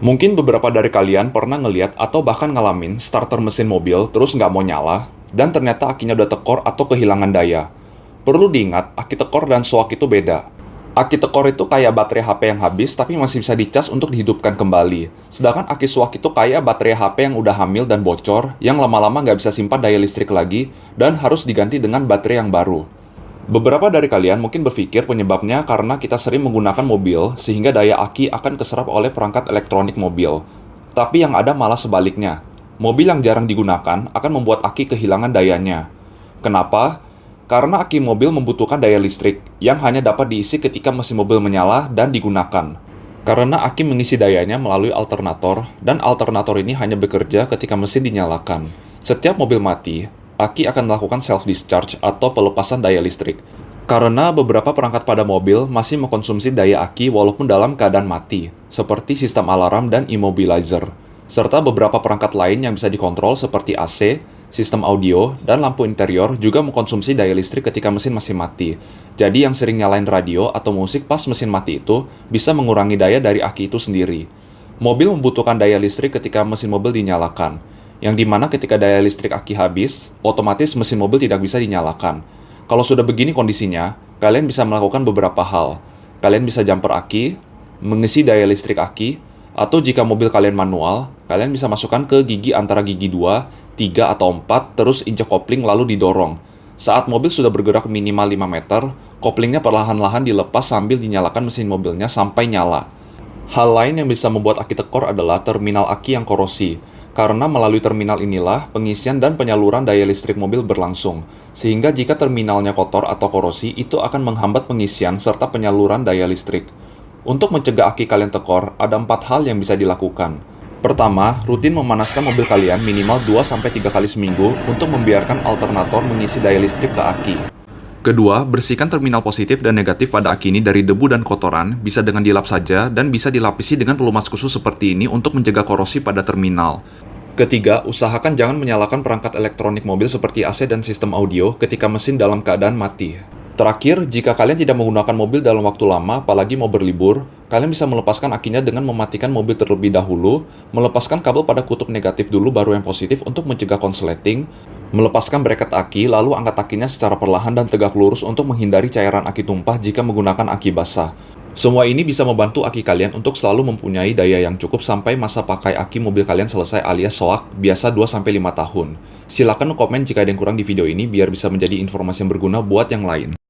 Mungkin beberapa dari kalian pernah ngeliat atau bahkan ngalamin starter mesin mobil terus nggak mau nyala, dan ternyata akinya udah tekor atau kehilangan daya. Perlu diingat, aki tekor dan soak itu beda. Aki tekor itu kayak baterai HP yang habis tapi masih bisa dicas untuk dihidupkan kembali. Sedangkan aki soak itu kayak baterai HP yang udah hamil dan bocor, yang lama-lama nggak bisa simpan daya listrik lagi, dan harus diganti dengan baterai yang baru. Beberapa dari kalian mungkin berpikir penyebabnya karena kita sering menggunakan mobil sehingga daya aki akan keserap oleh perangkat elektronik mobil. Tapi yang ada malah sebaliknya. Mobil yang jarang digunakan akan membuat aki kehilangan dayanya. Kenapa? Karena aki mobil membutuhkan daya listrik yang hanya dapat diisi ketika mesin mobil menyala dan digunakan. Karena aki mengisi dayanya melalui alternator, dan alternator ini hanya bekerja ketika mesin dinyalakan. Setiap mobil mati, aki akan melakukan self-discharge atau pelepasan daya listrik. Karena beberapa perangkat pada mobil masih mengkonsumsi daya aki walaupun dalam keadaan mati, seperti sistem alarm dan immobilizer, serta beberapa perangkat lain yang bisa dikontrol seperti AC, sistem audio, dan lampu interior juga mengkonsumsi daya listrik ketika mesin masih mati. Jadi yang sering nyalain radio atau musik pas mesin mati itu bisa mengurangi daya dari aki itu sendiri. Mobil membutuhkan daya listrik ketika mesin mobil dinyalakan, yang dimana ketika daya listrik aki habis, otomatis mesin mobil tidak bisa dinyalakan. Kalau sudah begini kondisinya, kalian bisa melakukan beberapa hal. Kalian bisa jumper aki, mengisi daya listrik aki, atau jika mobil kalian manual, kalian bisa masukkan ke gigi antara gigi 2, 3, atau 4, terus injek kopling lalu didorong. Saat mobil sudah bergerak minimal 5 meter, koplingnya perlahan-lahan dilepas sambil dinyalakan mesin mobilnya sampai nyala. Hal lain yang bisa membuat aki tekor adalah terminal aki yang korosi, karena melalui terminal inilah pengisian dan penyaluran daya listrik mobil berlangsung, sehingga jika terminalnya kotor atau korosi, itu akan menghambat pengisian serta penyaluran daya listrik. Untuk mencegah aki kalian tekor, ada 4 hal yang bisa dilakukan. Pertama, rutin memanaskan mobil kalian minimal 2-3 kali seminggu untuk membiarkan alternator mengisi daya listrik ke aki. Kedua, bersihkan terminal positif dan negatif pada aki ini dari debu dan kotoran, bisa dengan dilap saja dan bisa dilapisi dengan pelumas khusus seperti ini untuk mencegah korosi pada terminal. Ketiga, usahakan jangan menyalakan perangkat elektronik mobil seperti AC dan sistem audio ketika mesin dalam keadaan mati. Terakhir, jika kalian tidak menggunakan mobil dalam waktu lama, apalagi mau berlibur, kalian bisa melepaskan akinya dengan mematikan mobil terlebih dahulu, melepaskan kabel pada kutub negatif dulu baru yang positif untuk mencegah konsleting, melepaskan bracket aki, lalu angkat akinya secara perlahan dan tegak lurus untuk menghindari cairan aki tumpah jika menggunakan aki basah. Semua ini bisa membantu aki kalian untuk selalu mempunyai daya yang cukup sampai masa pakai aki mobil kalian selesai alias soak, biasa 2-5 tahun. Silakan komen jika ada yang kurang di video ini biar bisa menjadi informasi yang berguna buat yang lain.